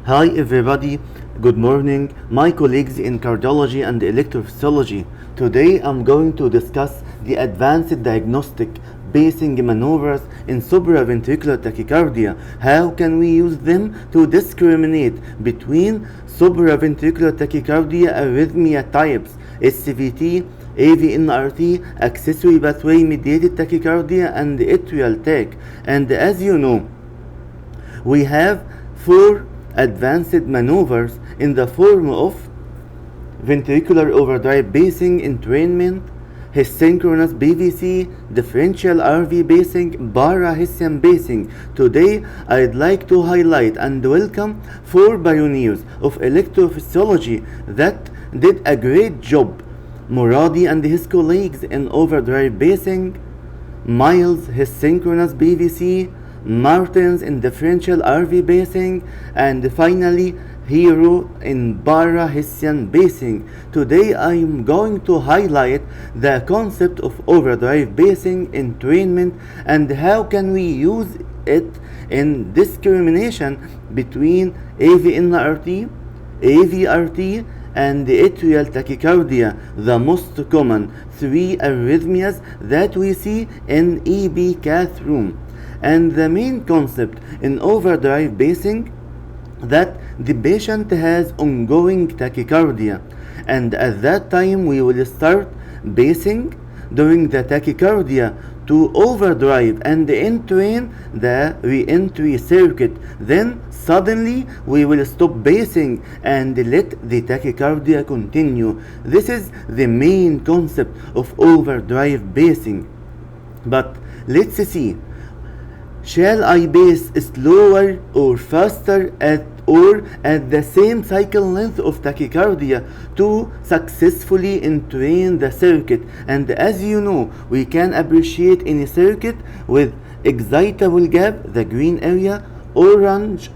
Hi everybody, good morning, my colleagues in cardiology and electrophysiology. Today I'm going to discuss the advanced diagnostic pacing maneuvers in supraventricular tachycardia. How can we use them to discriminate between supraventricular tachycardia arrhythmia types, SVT, AVNRT, accessory pathway mediated tachycardia, and atrial tach. And as you know, we have four advanced maneuvers in the form of ventricular overdrive pacing entrainment, synchronous BVC, differential RV pacing, para-Hessian pacing. Today I'd like to highlight and welcome four pioneers of electrophysiology that did a great job. Moradi and his colleagues in overdrive pacing, Miles his synchronous BVC, Martins in differential RV pacing, and finally Hero in para-Hessian pacing. Today I am going to highlight the concept of overdrive pacing entrainment and how can we use it in discrimination between AVNRT, AVRT, and the atrial tachycardia, the most common three arrhythmias that we see in EB cath room. And the main concept in overdrive pacing that the patient has ongoing tachycardia, and at that time we will start pacing during the tachycardia to overdrive and entrain the re-entry circuit. Then suddenly we will stop pacing and let the tachycardia continue. This is the main concept of overdrive pacing. But let's see, shall I pace slower or faster at the same cycle length of tachycardia to successfully entrain the circuit? And as you know, we can appreciate any circuit with excitable gap, the green area, orange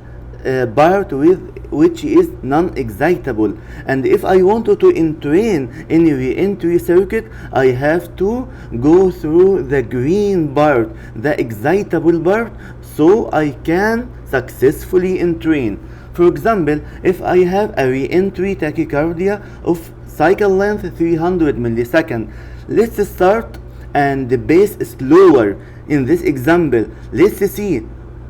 part with which is non-excitable. And if I wanted to entrain any re-entry circuit, I have to go through the green part, the excitable part, so I can successfully entrain. For example, if I have a re-entry tachycardia of cycle length 300 milliseconds, let's start and pace slower. In this example, let's see.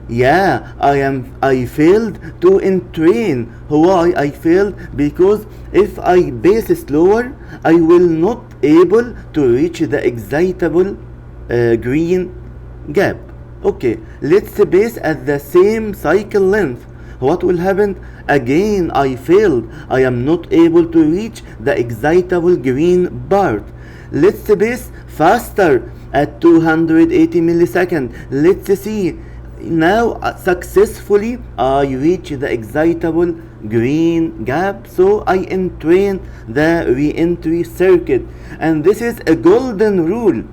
I failed to entrain. Why I failed? Because if I pace slower, I will not able to reach the excitable green gap. Okay, let's pace at the same cycle length. What will happen? Again I failed. I am not able to reach the excitable green part. Let's pace faster at 280 milliseconds. Let's see. Now successfully I reach the excitable green gap, so I entrain the re-entry circuit. And this is a golden rule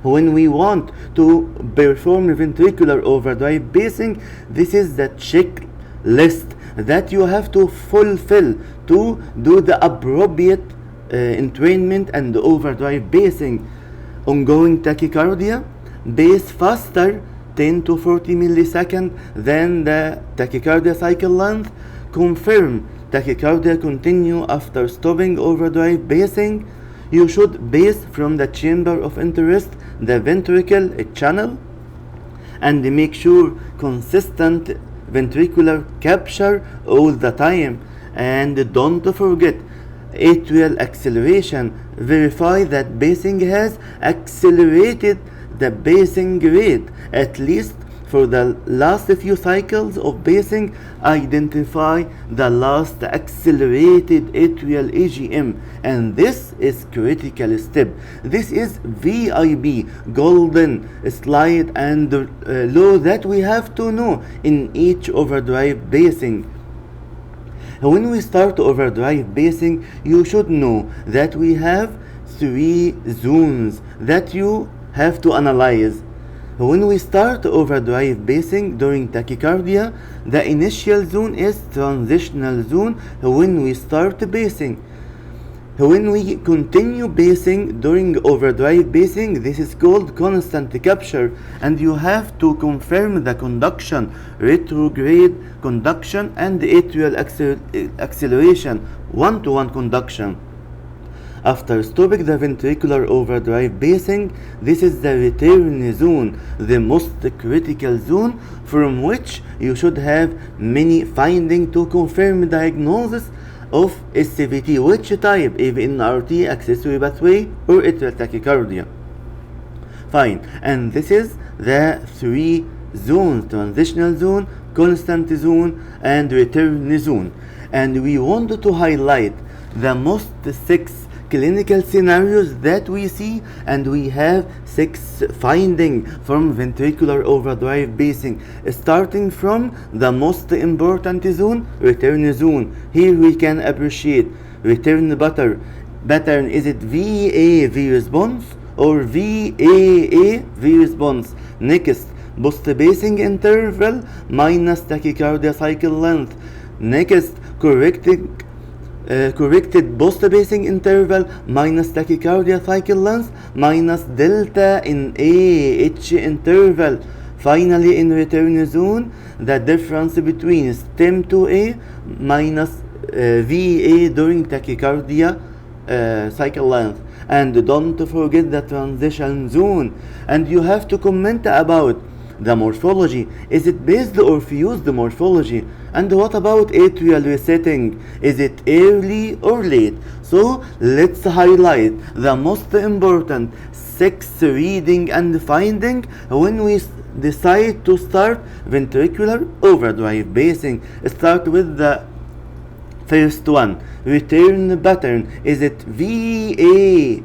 when we want to perform ventricular overdrive pacing. This is the checklist that you have to fulfill to do the appropriate entrainment and overdrive pacing. Ongoing tachycardia, pace faster 10 to 40 milliseconds than the tachycardia cycle length. Confirm tachycardia continue after stopping overdrive pacing. You should pace from the chamber of interest, the ventricle channel, and make sure consistent ventricular capture all the time. And don't forget atrial acceleration. Verify that pacing has accelerated the pacing rate, at least for the last few cycles of pacing. Identify the last accelerated atrial AGM, and this is critical step. This is VIP golden slide and law that we have to know in each overdrive pacing. When we start overdrive pacing, you should know that we have three zones that you have to analyze. When we start overdrive pacing during tachycardia, the initial zone is transitional zone when we start pacing. When we continue pacing during overdrive pacing, this is called constant capture, and you have to confirm the conduction, retrograde conduction, and atrial acceleration, one-to-one conduction. After stopping the ventricular overdrive pacing, this is the return zone, the most critical zone from which you should have many findings to confirm diagnosis of SVT, which type, AVNRT, accessory pathway, or atrial tachycardia. Fine, and this is the three zones: transitional zone, constant zone, and return zone. And we wanted to highlight the most 6 clinical scenarios that we see, and we have 6 findings from ventricular overdrive pacing, starting from the most important zone, return zone. Here we can appreciate return pattern. Is it VAV response or VAAV response? Next, post pacing interval minus tachycardia cycle length. Next, corrected post pacing interval minus tachycardia cycle length minus delta in AH interval. Finally, in return zone, the difference between stem to A minus VA during tachycardia cycle length. And don't forget the transition zone. And you have to comment about the morphology. Is it based or fused morphology? And what about atrial resetting? Is it early or late? So let's highlight the most important 6 reading and finding when we decide to start ventricular overdrive pacing. Start with the first one, return pattern. Is it VAV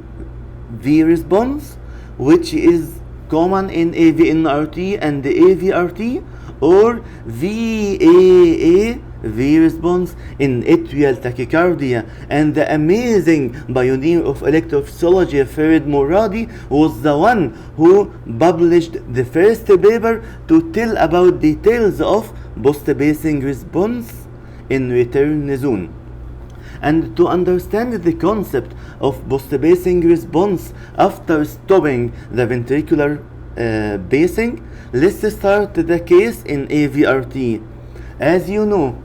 response, which is common in AVNRT and AVRT, or VAAV response in atrial tachycardia? And the amazing pioneer of electrophysiology, Farid Moradi, was the one who published the first paper to tell about details of post-pacing response in return zone. And to understand the concept of post-pacing response after stopping the ventricular pacing, let's start the case in AVRT. As you know,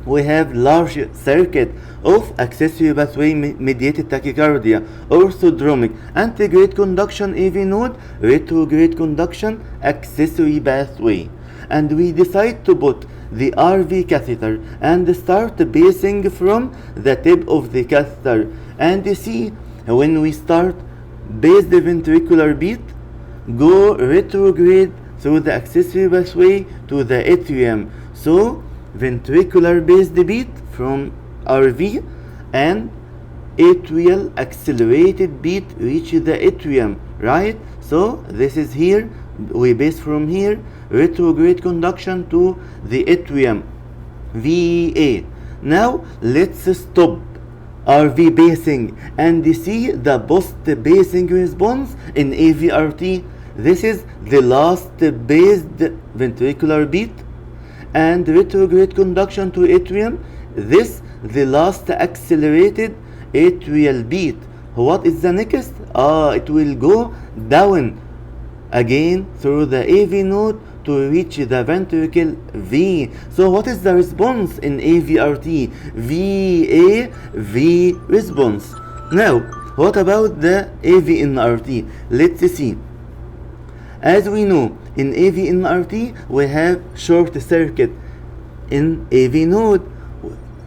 we have large circuit of accessory pathway mediated tachycardia, orthodromic, antegrade conduction AV node, retrograde conduction accessory pathway. And we decide to put the RV catheter and start pacing from the tip of the catheter. And you see, when we start base the ventricular beat, go retrograde through the accessory pathway to the atrium. So ventricular based beat from RV and atrial accelerated beat reach the atrium, right? So this is here, we base from here, retrograde conduction to the atrium, VA. Now let's stop RV pacing and see the post pacing response in AVRT. This is the last based ventricular beat and retrograde conduction to atrium. This the last accelerated atrial beat. What is the next? It will go down again through the AV node to reach the ventricle V. So what is the response in AVRT? VAV response. Now, what about the AVNRT? Let's see. As we know, in AVNRT we have short circuit. In AV node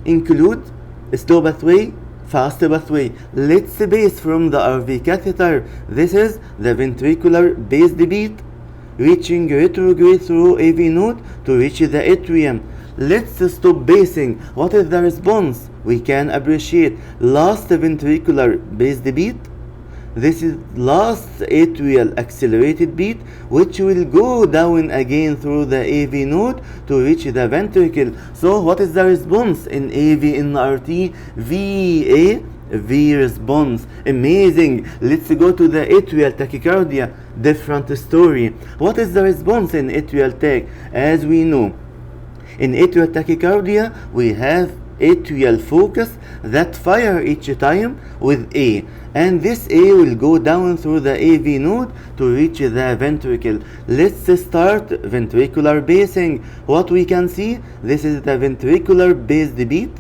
include slow pathway, fast pathway. Let's base from the RV catheter. This is the ventricular based beat reaching retrograde through AV node to reach the atrium. Let's stop basing. What is the response? We can appreciate last ventricular based beat. This is last atrial accelerated beat, which will go down again through the AV node to reach the ventricle. So what is the response in AVNRT? VAV response. Amazing. Let's go to the atrial tachycardia. Different story. What is the response in atrial tach? As we know, in atrial tachycardia we have atrial focus that fire each time with A, and this A will go down through the AV node to reach the ventricle. Let's start ventricular basing. What we can see, this is the ventricular based beat.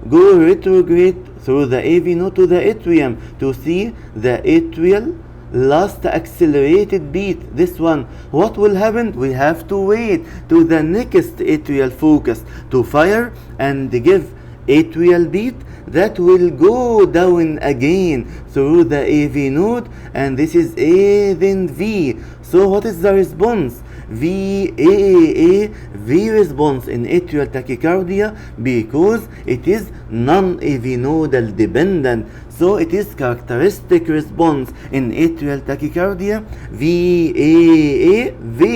Go retrograde through the AV node to the atrium to see the atrial last accelerated beat, this one. What will happen? We have to wait to the next atrial focus to fire and give atrial beat that will go down again through the AV node, and this is A then V. So what is the response? V response in atrial tachycardia because it is non-AV nodal dependent. So it is characteristic response in atrial tachycardia, V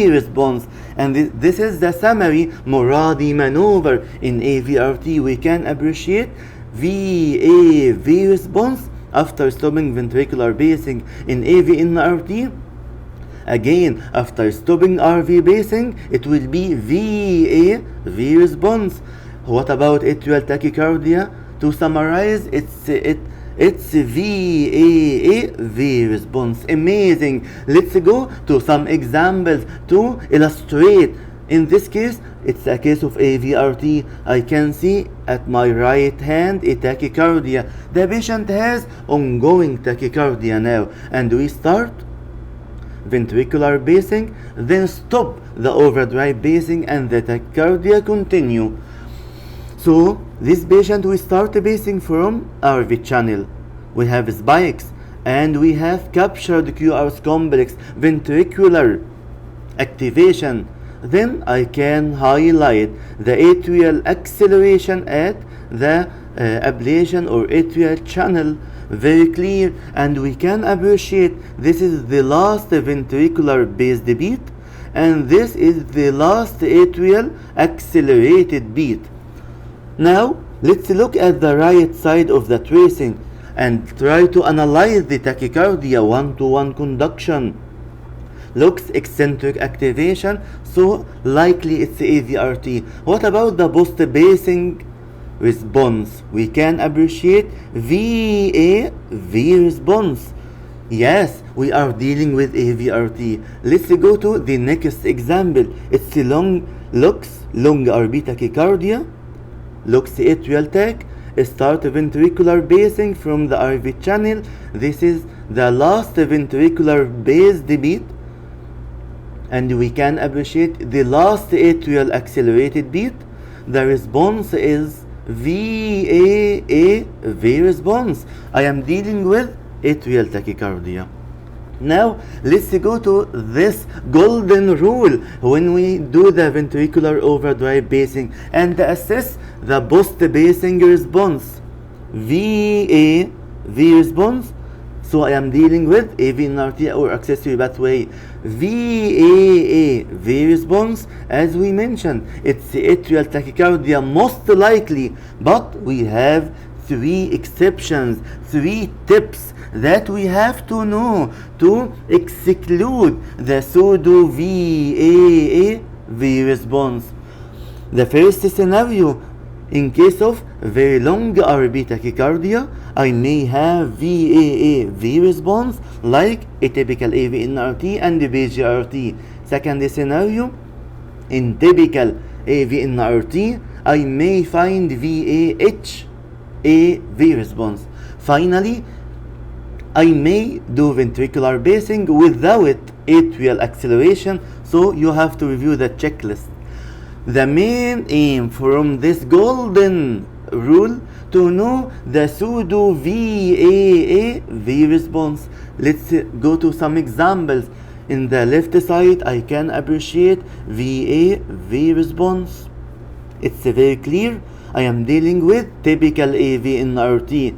response. And this is the summary Moradi maneuver in AVRT. We can appreciate V response after stopping ventricular basing in AV-NRT. Again, after stopping RV basing, it will be V response. What about atrial tachycardia? To summarize, it's V response. Amazing. Let's go to some examples to illustrate. In this case, it's a case of AVRT. I can see at my right hand a tachycardia. The patient has ongoing tachycardia now, and we start ventricular basing, then stop the overdrive basing, and the tachycardia continue. So this patient, we start basing from RV channel. We have spikes and we have captured QRS complex ventricular activation. Then I can highlight the atrial acceleration at the ablation or atrial channel. Very clear, and we can appreciate this is the last ventricular based beat, and this is the last atrial accelerated beat. Now let's look at the right side of the tracing and try to analyze the tachycardia one-to-one conduction. Looks eccentric activation, so likely it's AVRT. What about the post basing response? We can appreciate V response. Yes, we are dealing with AVRT. Let's go to the next example. It's looks long RB tachycardia, looks atrial tach, start ventricular basing from the RV channel. This is the last ventricular based beat, and we can appreciate the last atrial accelerated beat. The response is V response. I am dealing with atrial tachycardia. Now let's go to this golden rule when we do the ventricular overdrive basing and assess the post basing response. V response. So I am dealing with AV-NRT or accessory pathway. V response, as we mentioned, it's atrial tachycardia most likely, but we have three exceptions, three tips that we have to know to exclude the pseudo V response. The first scenario, in case of very long RB tachycardia, I may have V response like atypical AV-NRT and VGRT. Second scenario, in typical AV-NRT, I may find VAH AV response. Finally, I may do ventricular basing without atrial acceleration, so you have to review the checklist. The main aim from this golden rule to know the pseudo V response. Let's go to some examples. In the left side, I can appreciate V response. It's very clear. I am dealing with typical AV-NRT.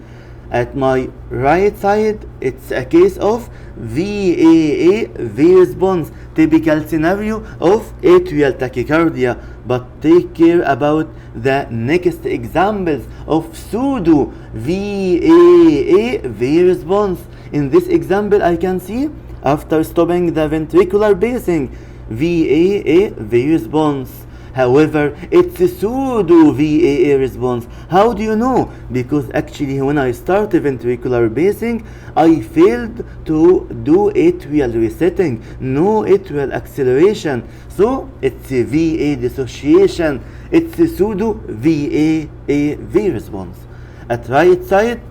At my right side, it's a case of V response, typical scenario of atrial tachycardia. But take care about the next examples of pseudo V response. In this example, I can see after stopping the ventricular basing, V response. However, it's a pseudo VAA response. How do you know? Because actually when I start ventricular pacing, I failed to do atrial resetting, no atrial acceleration. So it's a VA dissociation. It's a pseudo VAAV response. At right side,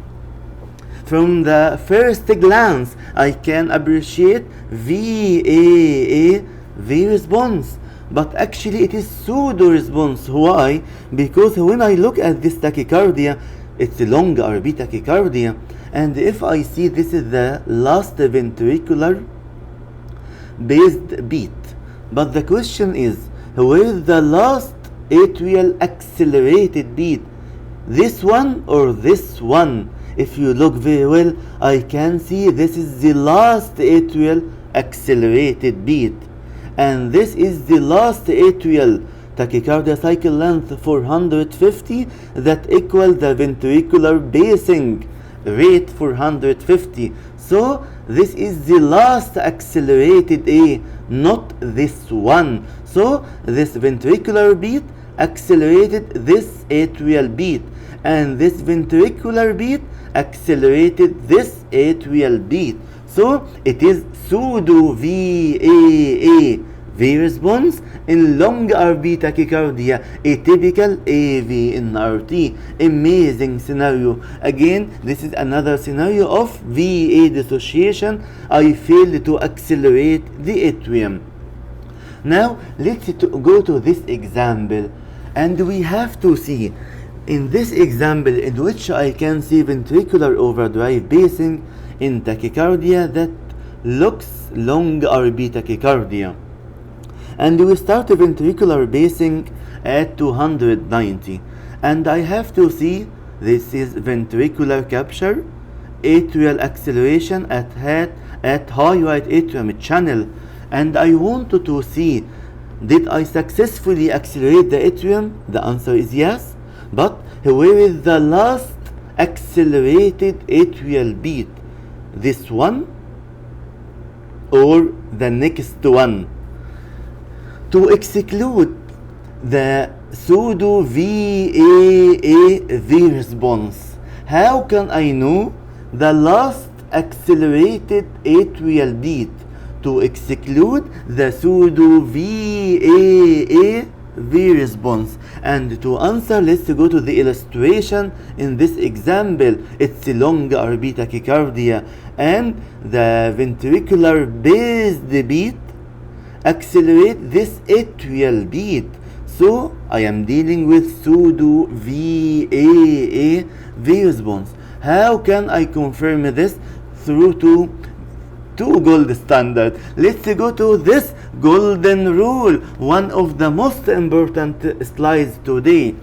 from the first glance, I can appreciate VAAV response. But actually it is pseudo response. Why? Because when I look at this tachycardia, it's a long RB tachycardia, and if I see this is the last ventricular based beat, but the question is, where is the last atrial accelerated beat? This one or this one? If you look very well, I can see this is the last atrial accelerated beat, and this is the last atrial tachycardia cycle length 450 that equal the ventricular pacing rate 450. So this is the last accelerated A, not this one. So this ventricular beat accelerated this atrial beat, and this ventricular beat accelerated this atrial beat. So it is pseudo VAA V response in long RB tachycardia, atypical AV in RT. Amazing scenario. Again, this is another scenario of VA dissociation. I failed to accelerate the atrium. Now let's go to this example, and we have to see in this example in which I can see ventricular overdrive pacing in tachycardia that looks long RB tachycardia, and we start ventricular pacing at 290, and I have to see this is ventricular capture, atrial acceleration at high right atrium channel, and I wanted to see, did I successfully accelerate the atrium? The answer is yes. But where is the last accelerated atrial beat? This one or the next one? To exclude the pseudo VAAV response, how can I know the last accelerated atrial beat? To exclude the pseudo VAAV response. And to answer, let's go to the illustration. In this example, it's a long RB tachycardia, and the ventricular based beat accelerate this atrial beat. So I am dealing with pseudo VAAV response. How can I confirm this? Through two gold standard. Let's go to this golden rule, one of the most important slides today.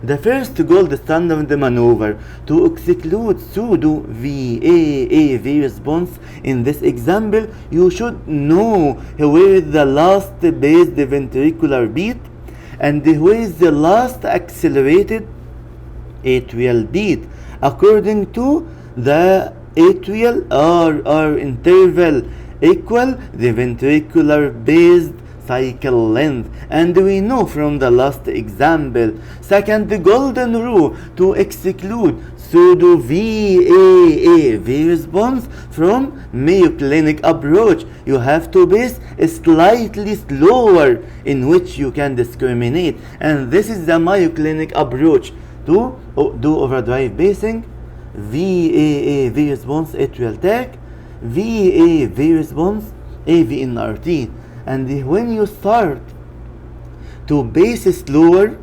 The first gold standard maneuver to exclude pseudo VAAV response. In this example, you should know where is the last based ventricular beat and where is the last accelerated atrial beat according to the atrial RR interval equal the ventricular based cycle length, and we know from the last example. Second, the golden rule to exclude pseudo VAAV response from Mayo Clinic approach. You have to base slightly slower in which you can discriminate, and this is the Mayo Clinic approach to do overdrive pacing, VAAV response atrial tach, VAAV response AV in RT. And when you start to pace slower,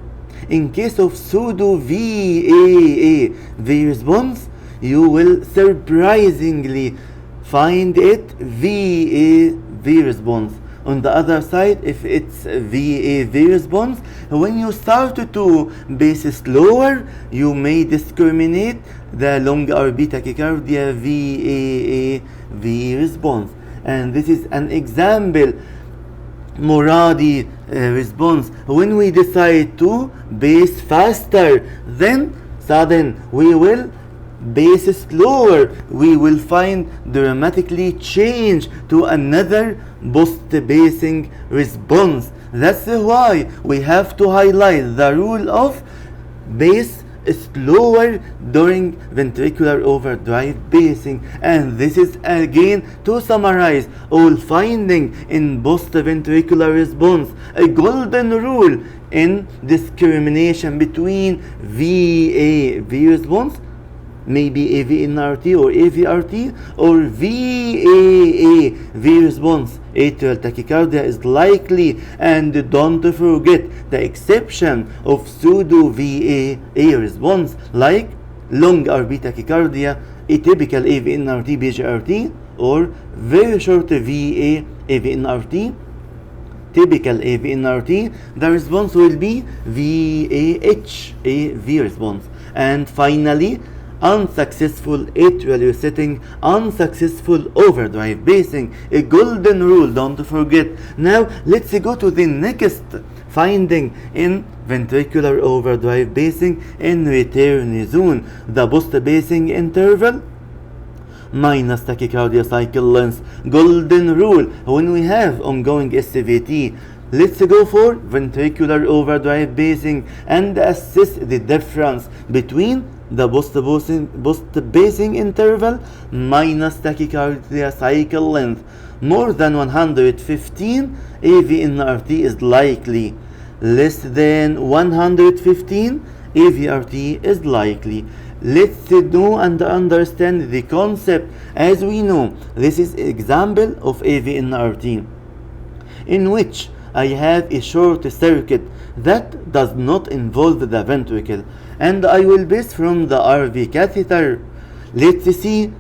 in case of pseudo VAAV response, you will surprisingly find it VAV response. On the other side, if it's VAV response, when you start to pace slower, you may discriminate the long RB tachycardia VAAV response. And this is an example Muradi response. When we decide to pace faster, then sudden we will bass slower, we will find dramatically change to another post-basing response. That's why we have to highlight the rule of bass slower during ventricular overdrive basing. And this is again to summarize all finding in post-ventricular response, a golden rule in discrimination between VAV response, maybe AV-nRT or AVRT, or VAAV response. Atrial tachycardia is likely, and don't forget the exception of pseudo VAA response like long RB tachycardia, atypical AV-nRT BGRT, or very short VA AV-nRT. Typical AV-nRT, the response will be VAH AV response. And finally, unsuccessful atrial resetting, unsuccessful overdrive basing, a golden rule, don't forget. Now let's go to the next finding in ventricular overdrive basing in return zone, the post basing interval minus tachycardia cycle length. Golden rule when we have ongoing SVT. Let's go for ventricular overdrive basing and assess the difference between the post-basing interval minus tachycardia cycle length. More than 115, AV-nRT is likely. Less than 115, AVRT is likely. Let's know and understand the concept. As we know, this is example of AV-nRT in which I have a short circuit that does not involve the ventricle, and I will base from the RV catheter. Let's see,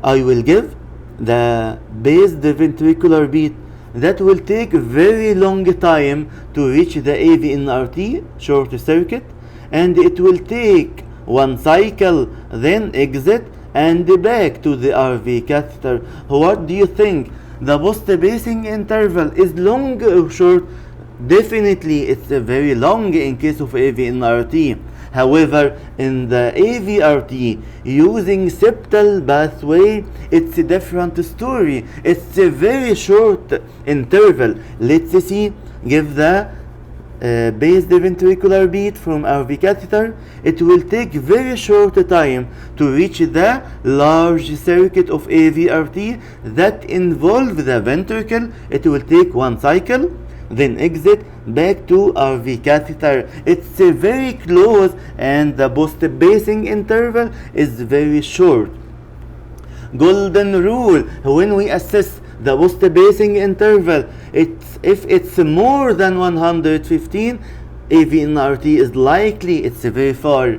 I will give the based ventricular beat that will take very long time to reach the AV-nRT short circuit, and it will take one cycle, then exit and back to the RV catheter. What do you think? The post-basing interval is long or short? Definitely it's very long in case of AV-nRT. However, in the AVRT, using septal pathway, it's a different story. It's a very short interval. Let's see, give the based ventricular beat from RV catheter. It will take very short time to reach the large circuit of AVRT that involve the ventricle. It will take one cycle, then exit back to RV catheter. It's very close, and the post-basing interval is very short. Golden rule when we assess the post-basing interval, if it's more than 115, AV-nRT is likely, it's very far.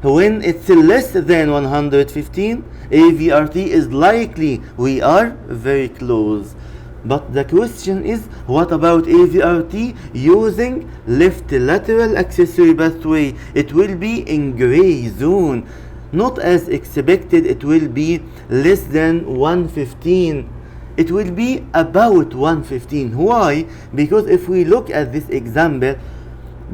When it's less than 115, AVRT is likely, we are very close. But the question is, what about AVRT using left lateral accessory pathway? It will be in gray zone. Not as expected, it will be less than 115. It will be about 115. Why? Because if we look at this example,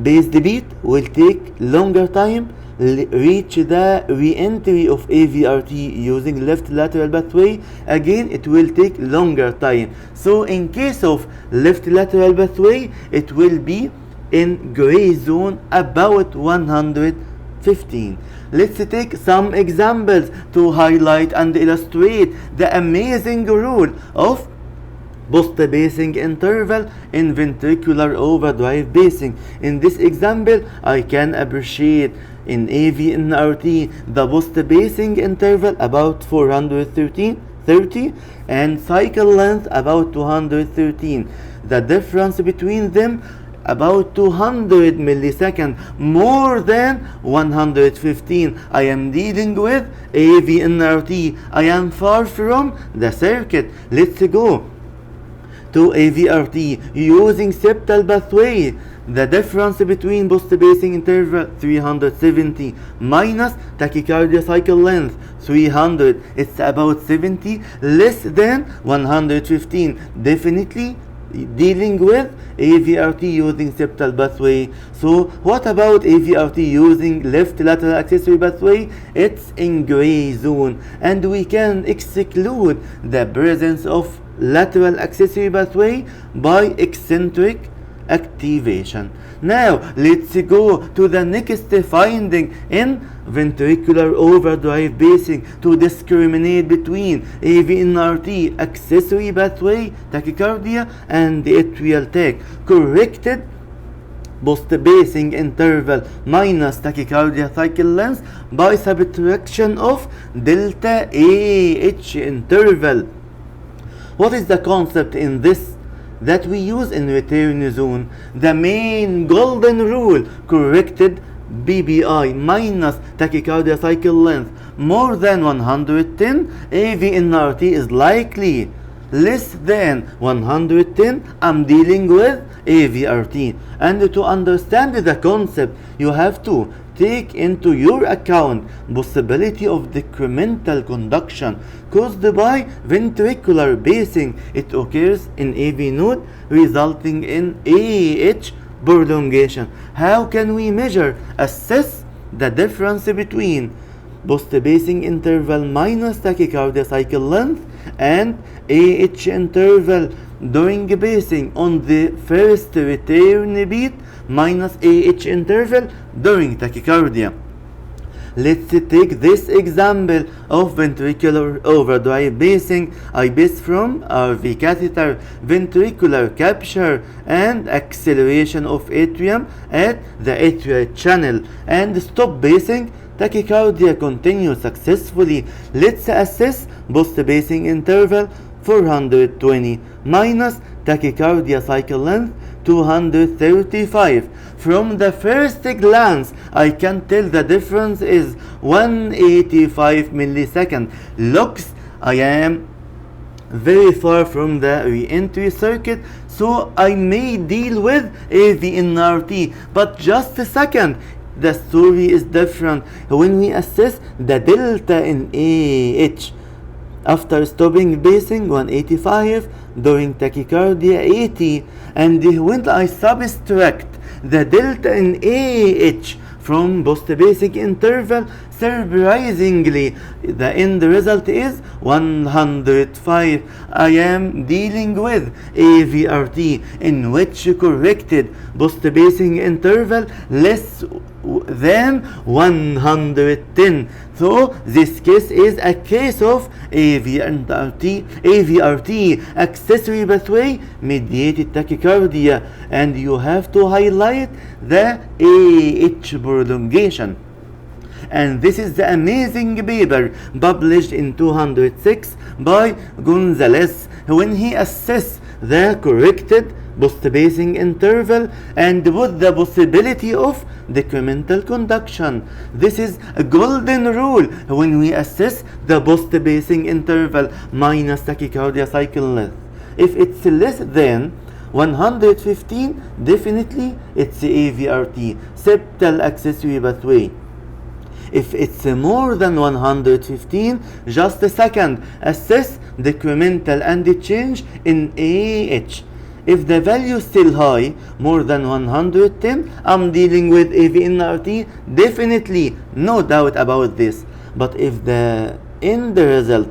based beat will take longer time, reach the re-entry of AVRT using left lateral pathway. Again, it will take longer time. So in case of left lateral pathway, it will be in gray zone about 115. Let's take some examples to highlight and illustrate the amazing rule of post-basing interval in ventricular overdrive basing. In this example, I can appreciate in AV-nRT the post-basing interval about 430 and cycle length about 213. The difference between them about 200 milliseconds, more than 115. I am dealing with AV-nRT. I am far from the circuit. Let's go to AVRT using septal pathway. The difference between post-basing interval 370 minus tachycardia cycle length 300, it's about 70, less than 115. Definitely dealing with AVRT using septal pathway. So what about AVRT using left lateral accessory pathway? It's in gray zone, and we can exclude the presence of lateral accessory pathway by eccentric activation. Now let's go to the next finding in ventricular overdrive pacing to discriminate between AVNRT accessory pathway tachycardia and the atrial tach. Corrected post-pacing interval minus tachycardia cycle length by subtraction of delta AH interval. What is the concept in this that we use in return zone? The main golden rule: corrected BBI minus tachycardia cycle length more than 110, AVNRT is likely. Less than 110, I'm dealing with AVRT. And to understand the concept, you have to take into your account possibility of decremental conduction caused by ventricular pacing. It occurs in AV node, resulting in AH prolongation. How can we assess the difference between post-pacing interval minus tachycardia cycle length and AH interval during pacing on the first return beat minus AH interval during tachycardia? Let's take this example of ventricular overdrive pacing. I pace from RV catheter, ventricular capture and acceleration of atrium at the atrial channel, and stop pacing. Tachycardia continues successfully. Let's assess post-pacing interval 420 minus tachycardia cycle length 235. From the first glance, I can tell the difference is 185 milliseconds. Looks, I am very far from the re-entry circuit, so I may deal with AVNRT. But just a second, the story is different when we assess the delta in AH. After stopping pacing 185, during tachycardia 80, and when I subtract the delta in AH from post-pacing interval, surprisingly the end result is 105. I am dealing with AVRT in which corrected post-pacing interval less than 110. So this case is a case of AVRT accessory pathway mediated tachycardia, and you have to highlight the AH prolongation. And this is the amazing paper published in 206 by Gonzalez when he assessed the corrected post-pacing interval and with the possibility of decremental conduction. This is a golden rule when we assess the post-pacing interval minus tachycardia cycle length. If it's less than 115, definitely it's AVRT, septal accessory pathway. If it's more than 115, just a second, assess decremental and the change in AH. If the value is still high, more than 110, I'm dealing with AVNRT, definitely, no doubt about this. But if the end result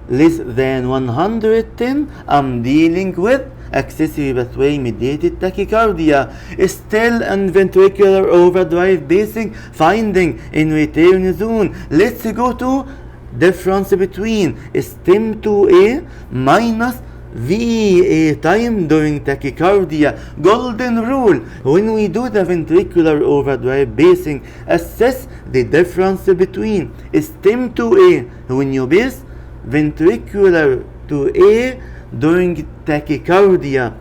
less than 110, I'm dealing with accessory pathway mediated tachycardia. Still in ventricular overdrive pacing finding in return zone. Let's go to difference between stem 2A minus VA time during tachycardia. Golden rule when we do the ventricular overdrive pacing, assess the difference between stem 2A when you pace, ventricular 2A during tachycardia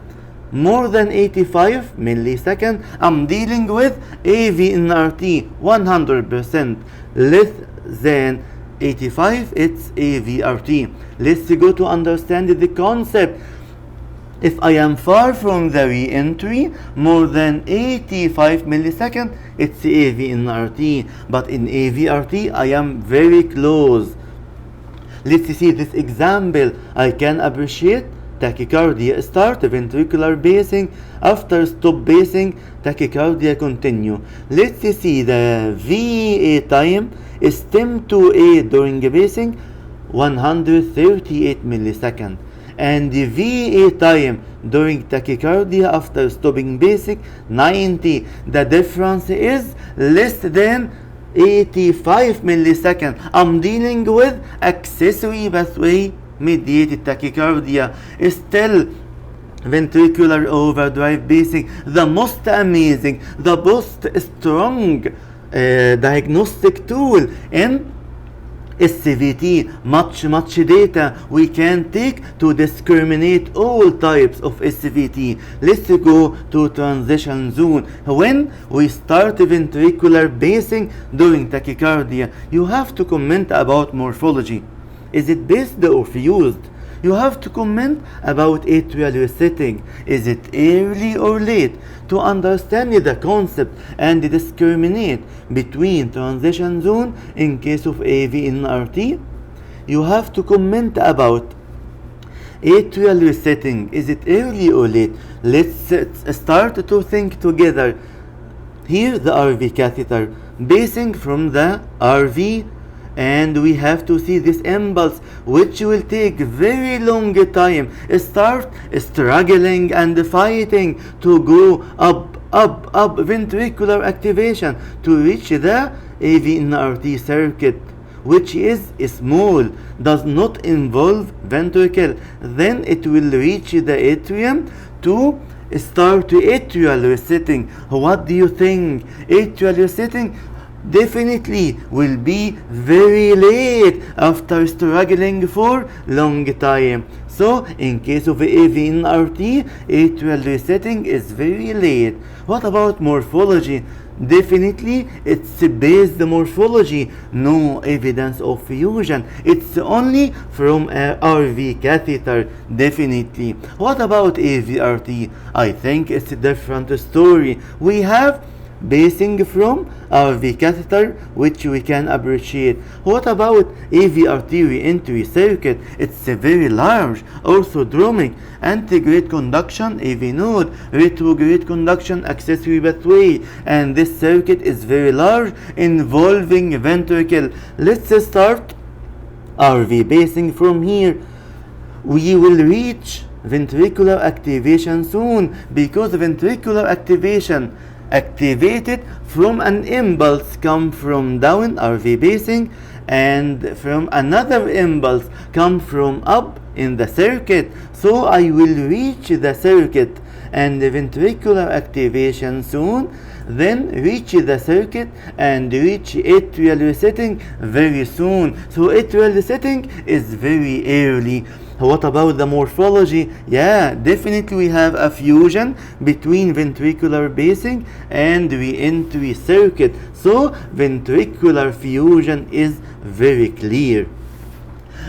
more than 85 milliseconds. I'm dealing with AVNRT 100%. Less than 85, it's AVRT. Let's go to understand the concept. If I am far from the re-entry, more than 85 milliseconds, it's AVNRT. But in AVRT, I am very close. Let's see this example. I can appreciate tachycardia, start ventricular pacing, after stop pacing, tachycardia continue. Let's see the VA time is stem to A during pacing 138 milliseconds, and the VA time during tachycardia after stopping pacing 90. The difference is less than 85 milliseconds. I'm dealing with accessory pathway mediated tachycardia. Still ventricular overdrive pacing, the most amazing, the most strong diagnostic tool in SVT. Much data we can take to discriminate all types of SVT. Let's go to transition zone. When we start ventricular pacing during tachycardia, you have to comment about morphology. Is it based or fused? You have to comment about atrial resetting. Is it early or late? To understand the concept and discriminate between transition zone in case of AVNRT, you have to comment about atrial resetting. Is it early or late? Let's start to think together. Here the RV catheter pacing from the RV, and we have to see this impulse which will take very long time, start struggling and fighting to go up ventricular activation to reach the AVNRT circuit, which is small, does not involve ventricle. Then it will reach the atrium to start atrial resetting. What do you think? Atrial resetting definitely will be very late after struggling for long time. So in case of AVNRT, atrial resetting is very late. What about morphology? Definitely it's based morphology, no evidence of fusion. It's only from a RV catheter, definitely. What about AVRT? I think it's a different story. We have pacing from RV catheter, which we can appreciate. What about AVRT re-entry circuit? It's very large, orthodromic, antegrade conduction, AV node, retrograde conduction, accessory pathway, and this circuit is very large, involving ventricle. Let's start RV pacing from here. We will reach ventricular activation soon, because ventricular activation activated from an impulse come from down RV pacing, and from another impulse come from up in the circuit. So I will reach the circuit and the ventricular activation soon, then reach the circuit and reach atrial resetting very soon. So atrial resetting is very early. What about the morphology? Yeah, definitely we have a fusion between ventricular pacing and re-entry circuit. So ventricular fusion is very clear.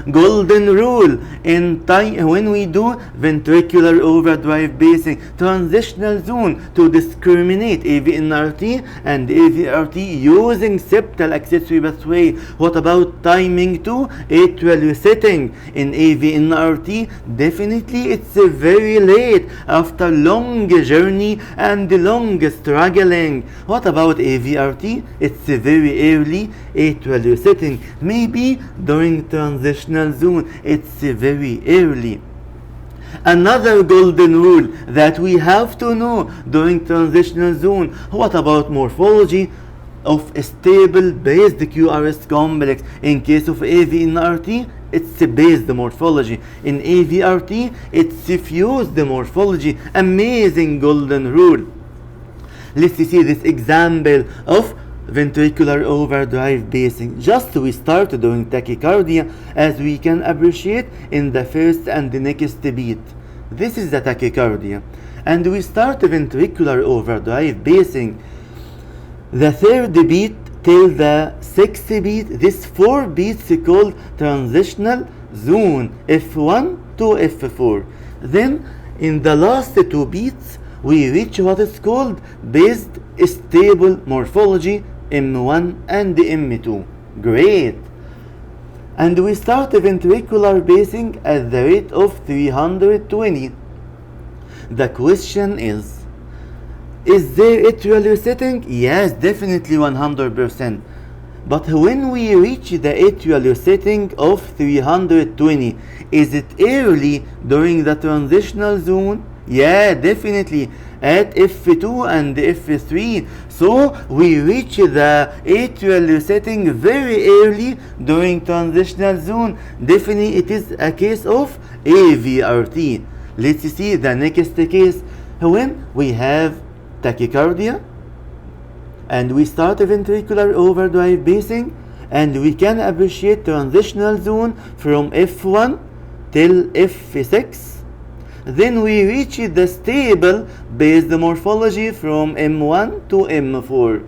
Golden rule in time when we do ventricular overdrive pacing, transitional zone to discriminate AVNRT and AVRT using septal accessory pathway. What about timing to atrial resetting in AVNRT? Definitely it's very late after long journey and long struggling. What about AVRT? It's very early atrial resetting, maybe during transitional zone. It's very early. Another golden rule that we have to know during transitional zone. What about morphology of a stable based QRS complex? In case of AVNRT, it's based morphology. In AVRT, it's fused morphology. Amazing golden rule. Let's see this example of ventricular overdrive pacing. Just we start doing tachycardia, as we can appreciate in the first and the next beat. This is the tachycardia, and we start ventricular overdrive pacing. The third beat till the sixth beat, this 4 beats called transitional zone, F1 to F4. Then in the last 2 beats we reach what is called based stable morphology, M1 and M2. Great. And we start ventricular pacing at the rate of 320. The question is there atrial resetting? Yes, definitely 100%. But when we reach the atrial resetting of 320, is it early during the transitional zone? Yeah, definitely at F2 and F3. So we reach the atrial resetting very early during transitional zone. Definitely it is a case of AVRT. Let's see the next case when we have tachycardia and we start ventricular overdrive pacing, and we can appreciate transitional zone from F1 till F6. Then we reach the stable based morphology from M1 to M4,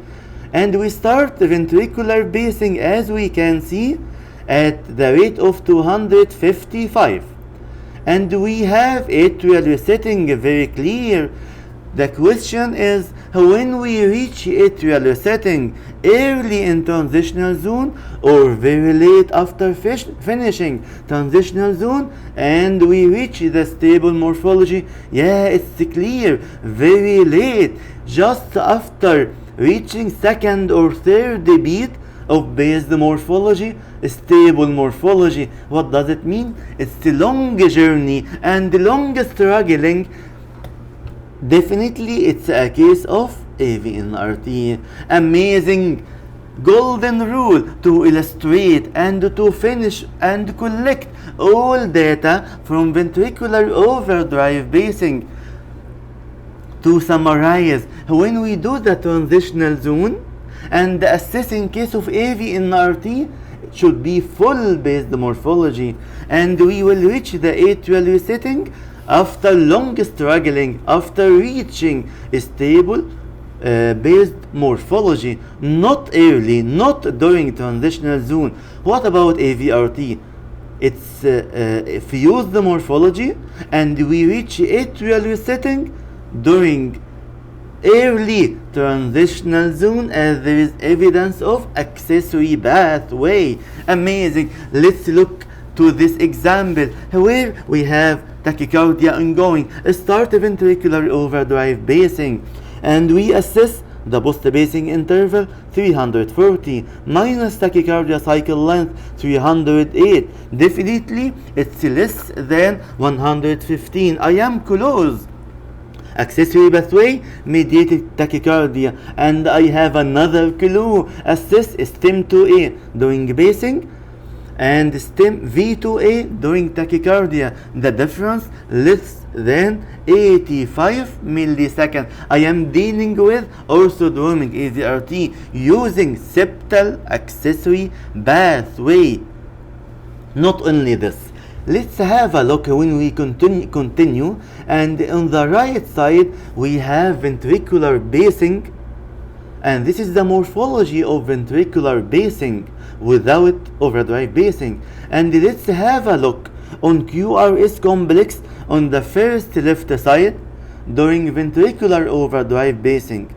and we start ventricular pacing, as we can see, at the rate of 255, and we have atrial resetting very clear. The question is, when we reach atrial resetting early in transitional zone or very late after finishing transitional zone, and we reach the stable morphology? Yeah, it's clear, very late, just after reaching second or third beat of based morphology, stable morphology. What does it mean? It's a long journey and long struggling. Definitely it's a case of AVNRT. Amazing golden rule to illustrate and to finish and collect all data from ventricular overdrive pacing. To summarize, when we do the transitional zone and assessing case of AVNRT, it should be full based morphology, and we will reach the atrial resetting after long struggling, after reaching a stable based morphology, not early, not during transitional zone. What about AVRT? It's fused morphology, and we reach atrial resetting during early transitional zone, as there is evidence of accessory pathway. Amazing. Let's look to this example where we have tachycardia ongoing, start ventricular overdrive pacing, and we assess the post-pacing interval 340 minus tachycardia cycle length 308. Definitely it's less than 115. I am close. Accessory pathway mediated tachycardia, and I have another clue. Assess stem 2A during pacing and stem V2A during tachycardia. The difference less than 85 milliseconds. I am dealing with orthodromic AVRT using septal accessory pathway. Not only this, let's have a look when we continue, and on the right side we have ventricular pacing, and this is the morphology of ventricular pacing without overdrive pacing. And let's have a look on QRS complex on the first left side during ventricular overdrive pacing.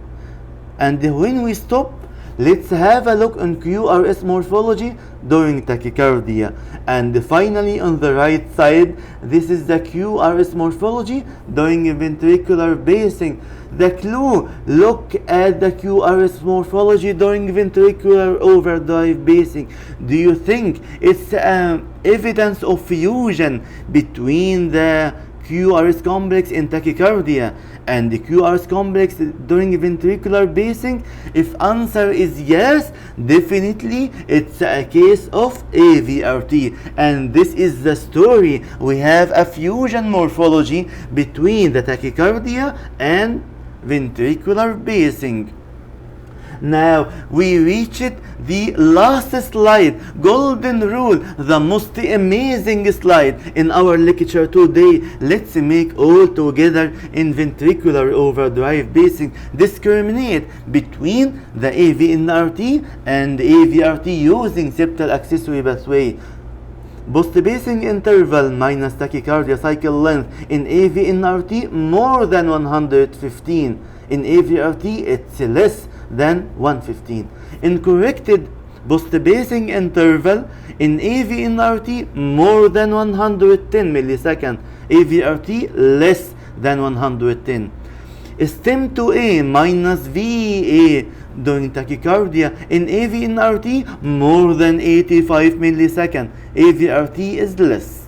And when we stop, let's have a look on QRS morphology during tachycardia. And finally on the right side, this is the QRS morphology during ventricular pacing. The clue, look at the QRS morphology during ventricular overdrive pacing. Do you think it's evidence of fusion between the QRS complex in tachycardia and the QRS complex during ventricular pacing? If answer is yes, definitely it's a case of AVRT, and this is the story. We have a fusion morphology between the tachycardia and ventricular pacing. Now we reached the last slide, golden rule, the most amazing slide in our lecture today. Let's make all together in ventricular overdrive pacing discriminate between the AVNRT and AVRT using septal accessory pathway. Post-pacing interval minus tachycardia cycle length in AVNRT more than 115. In AVRT it's less than 115. In corrected Post-pacing interval in AV-NRT more than 110 millisecond, AVRT less than 110. Stem to A minus VA during tachycardia in AV-NRT more than 85 millisecond, AVRT is less.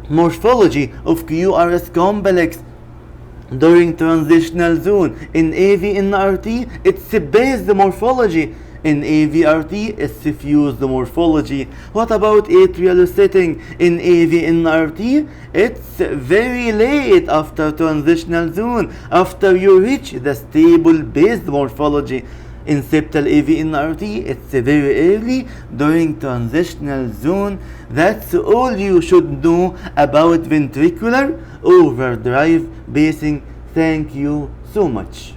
Morphology of QRS complex during transitional zone in AV-NRT, it's based morphology. In AVRT, it's fused morphology. What about atrial setting in AV-NRT? It's very late after transitional zone, after you reach the stable based morphology. In septal AV-NRT, it's very early during transitional zone. That's all you should know about ventricular overdrive pacing. Thank you so much.